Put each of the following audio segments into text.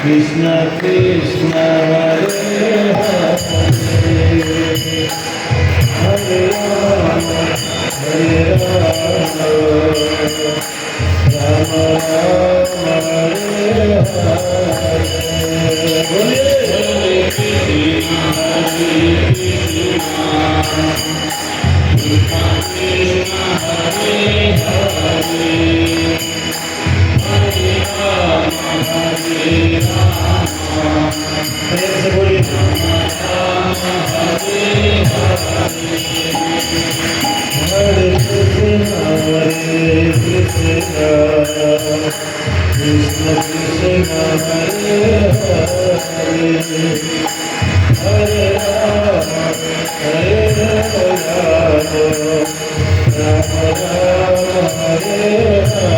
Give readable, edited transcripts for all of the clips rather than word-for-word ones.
Krishna Krishna Hare Hare Hare Rama Hare Rama Rama Rama Hare Hare Hare Krishna Hare Krishna Krishna Hare Hare Hare Rama Hare Rama प्रेम से बोलिए Ram Hare Hare Krishna Krishna Krishna Hare Hare Hare Ram Ram Ram Hare Hare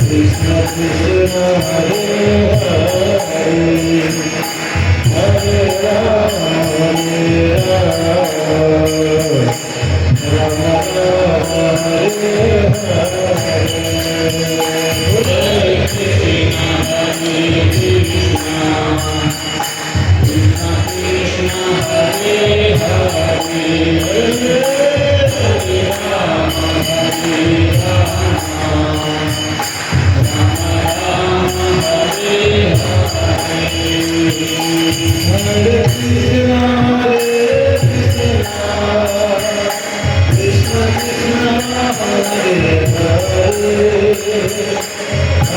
Krishna Krishna Hare Hare Hare Rama Rama Rama Hare Hare Hare Krishna Krishna Krishna Hare Hare Hare Rama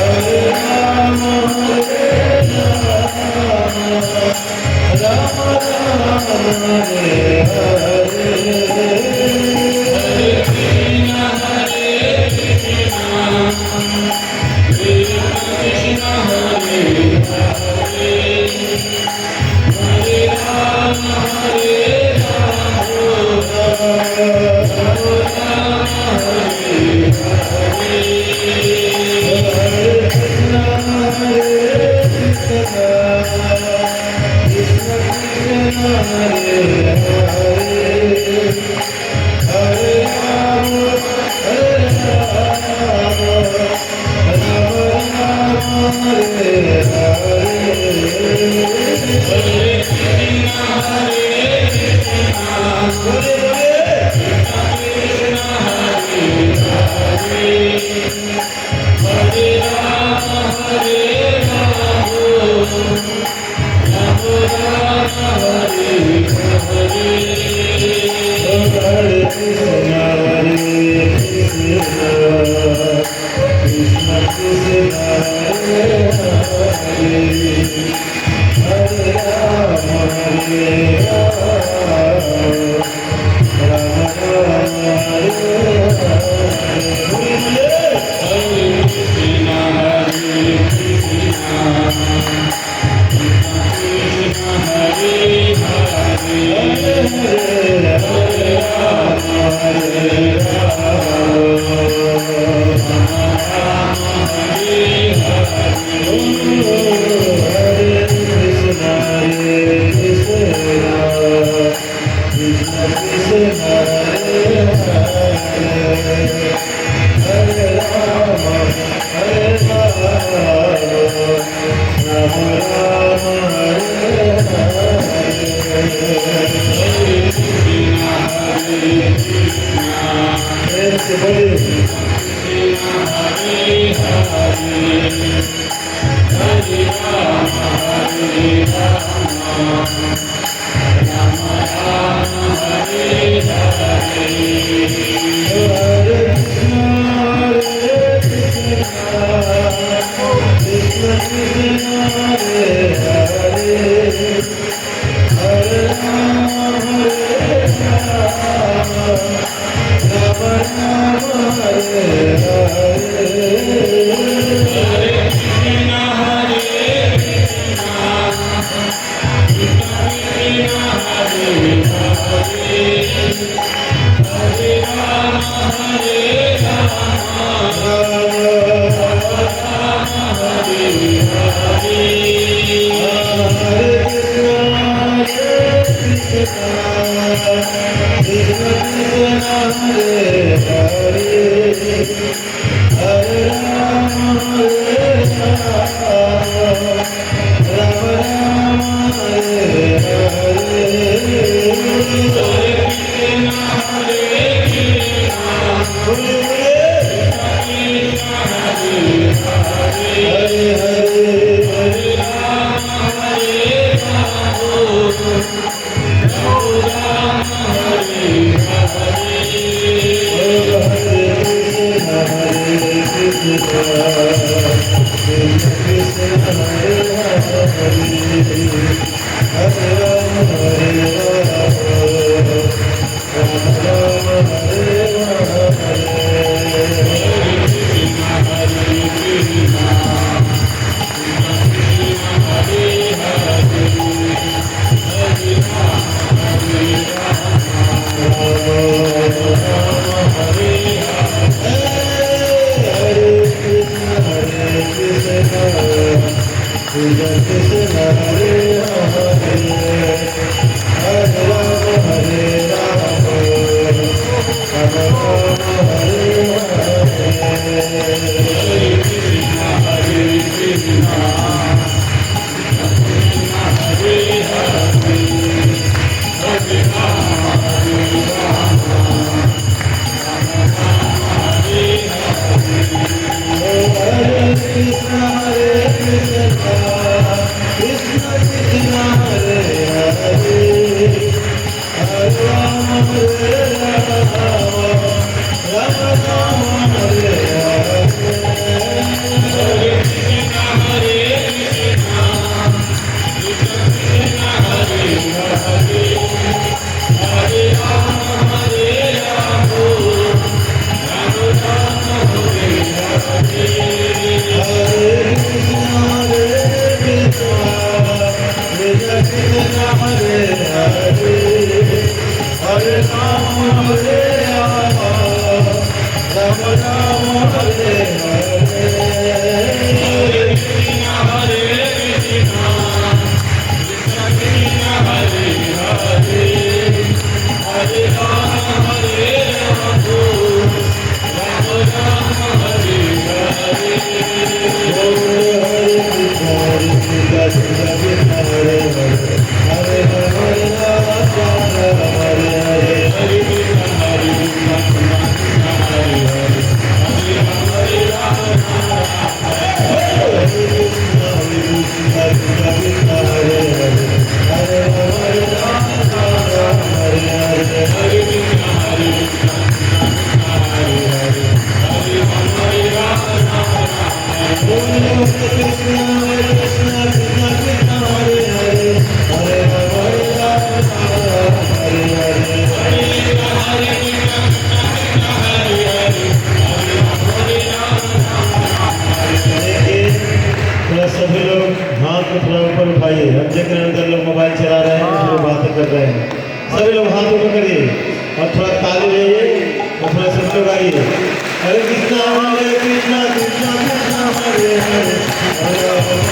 Hare Hare Krishna Krishna Krishna Hare Hare Hare Rama Rama Rama Hare Hare Hare Krishna Krishna Hare Hare Hare Rama Hare सभी लोग हाथ को थोड़ा ऊपर उठाइए। अब देख रहे हैं अंदर लोग मोबाइल चला रहे हैं, जो बातें कर रहे हैं। सभी लोग हाथ ऊपर करिए और थोड़ा ताली बजाइए और थोड़ा सब लोग आइए। हरे कृष्णा हरे कृष्णा कृष्णा कृष्णा हरे हरे हरे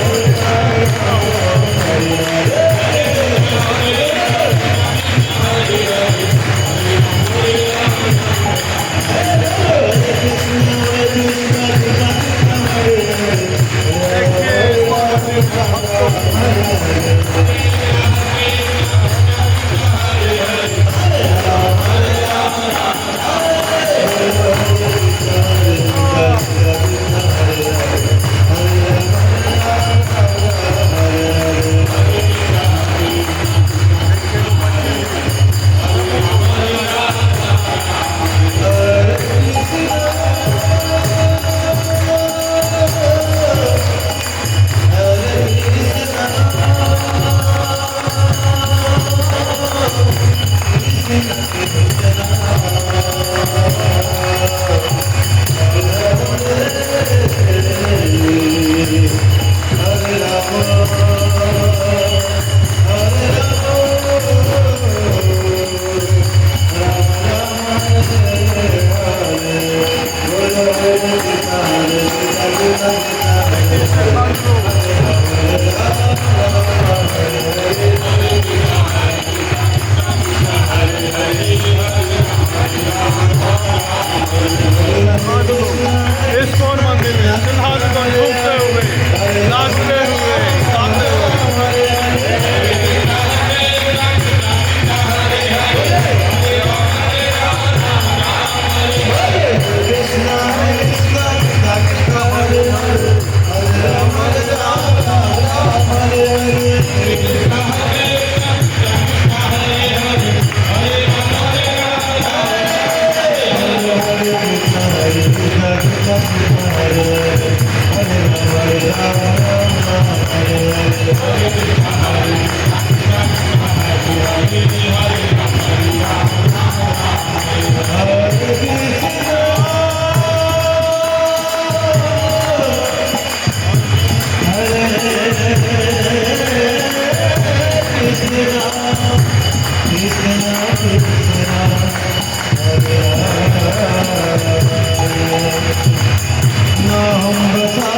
ना हम बसा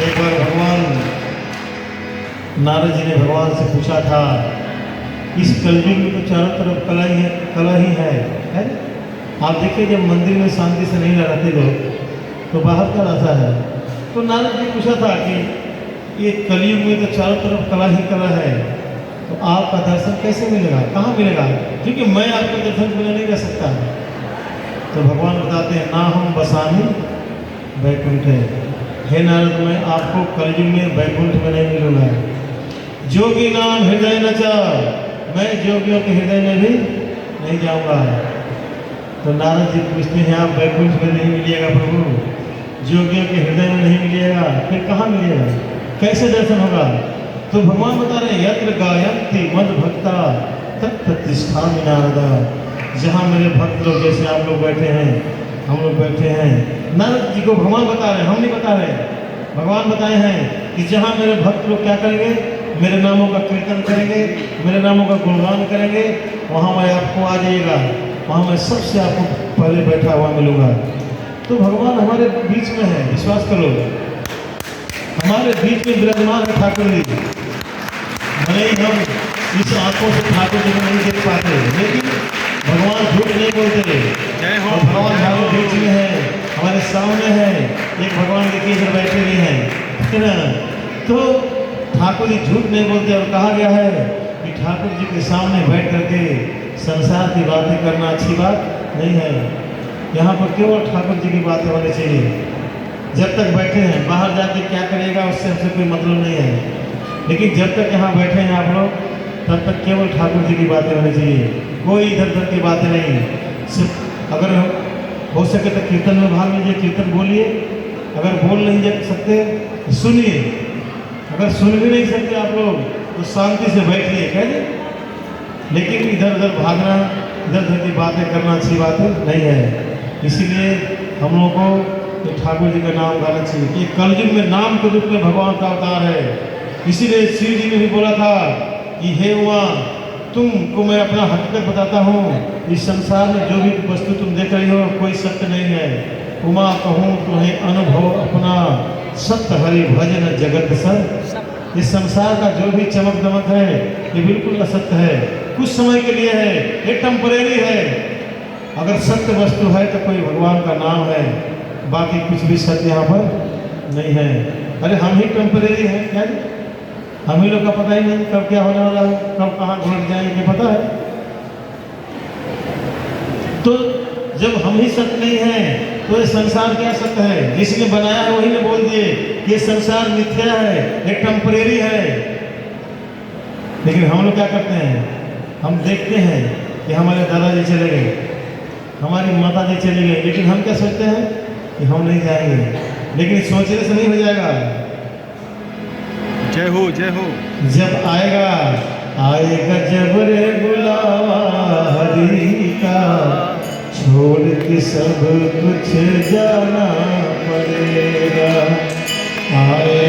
एक बार नारद जी ने भगवान से पूछा था, इस कलयुग में तो चारों तरफ कला ही है? आप देखिए जब मंदिर में शांति से नहीं रहते लोग तो बाहर का रहता है। तो नारद जी पूछा था कि ये कलयुग में तो चारों तरफ कला ही कला है, तो आपका दर्शन कैसे मिलेगा, कहाँ मिलेगा? क्योंकि मैं आपका दर्शन बिना नहीं रह सकता। तो भगवान बताते हैं, ना हम बसानी वैकुंठ है। हे नारद, मैं आपको कलयुग में वैकुंठ में नहीं मिलूंगा। जोगी नाम हृदय नचा, मैं जोगियों के हृदय में भी नहीं जाऊंगा। तो नारद जी पूछते हैं, आप वैकुंठ में नहीं मिलिएगा प्रभु, जोगियों के हृदय में नहीं मिलिएगा, फिर कहाँ मिलिएगा, कैसे दर्शन होगा? तो भगवान बता रहे हैं, यत्र गायन्ति मद भक्ता तत्प्रतिष्ठामि नारदा। जहाँ मेरे भक्त लोग, जैसे आप लोग बैठे हैं, हम लोग बैठे हैं, नारद जी को भगवान बता रहे हैं, हम नहीं बता रहे। भगवान बताए हैं कि जहाँ मेरे भक्त लोग क्या करेंगे, मेरे नामों का कीर्तन करेंगे, मेरे नामों का गुणगान करेंगे, वहाँ मैं आपको आ जाइएगा, वहाँ मैं सबसे आपको पहले बैठा हुआ मिलूंगा। तो भगवान हमारे बीच में है, विश्वास करो, हमारे बीच में विराजमान है ठाकुर जी। भले ही हम इस आंखों से ठाकुर जी को नहीं देख पाते, लेकिन भगवान झूठ नहीं बोलते। और भगवान हमारे बीच में है, हमारे सामने है। एक भगवान देखिए इधर बैठे भी हैं, है ना? तो ठाकुर जी झूठ नहीं बोलते। और कहा गया है कि ठाकुर जी के सामने बैठ करके संसार की बातें करना अच्छी बात नहीं है। यहाँ पर केवल ठाकुर जी की बातें होनी चाहिए। जब तक बैठे हैं, बाहर जाके क्या करेगा उससे हमसे कोई मतलब नहीं है, लेकिन जब तक यहाँ बैठे हैं आप लोग, तब तक केवल ठाकुर जी की बातें होनी चाहिए, कोई इधर उधर की बातें नहीं। सिर्फ अगर हो सके तो कीर्तन में भाग लीजिए, कीर्तन बोलिए। अगर बोल नहीं जा सकते तो सुनिए। अगर सुन भी नहीं सकते आप लोग तो शांति से बैठिए, कह दे। लेकिन इधर उधर भागना, इधर उधर की बातें करना अच्छी बात नहीं है। इसीलिए हम लोगों को तो ठाकुर जी का नाम गाना चाहिए कि कलयुग में नाम के रूप में भगवान का अवतार है। इसीलिए शिव जी ने भी बोला था कि हे उमा, तुमको मैं अपना हकीकत बताता हूँ, इस संसार में जो भी वस्तु तुम देख रही हो कोई सत्य नहीं है। उमा कहूँ तुम्हें अनुभव अपना, सत्य हरि भजन जगत सर। इस संसार का जो भी चमक दमक है ये बिल्कुल असत्य है, कुछ समय के लिए है, ये टेम्परेरी है। अगर सत्य वस्तु है तो कोई भगवान का नाम है, बाकी कुछ भी सत्य यहाँ पर नहीं है। अरे हम ही टेम्परेरी हैं, क्या हम ही लोग का पता ही नहीं कब क्या होने वाला है, कब कहाँ घुट जाएंगे पता है। तो जब हम ही सत्य नहीं है तो ये संसार क्या सत्य है? जिसने बनाया है वही ने बोल दिए कि ये संसार मिथ्या है, ये टेम्परेरी है। लेकिन हम लोग क्या करते हैं, हम देखते हैं कि हमारे दादाजी चले गए, हमारी माता जी चली गई, लेकिन हम क्या सोचते हैं कि हम नहीं जाएंगे। लेकिन सोचने से नहीं हो जाएगा। जय हो जय हो। जब आएगा जब रे बुलावा हरि का, छोड़ के सब कुछ जाना पड़ेगा। आए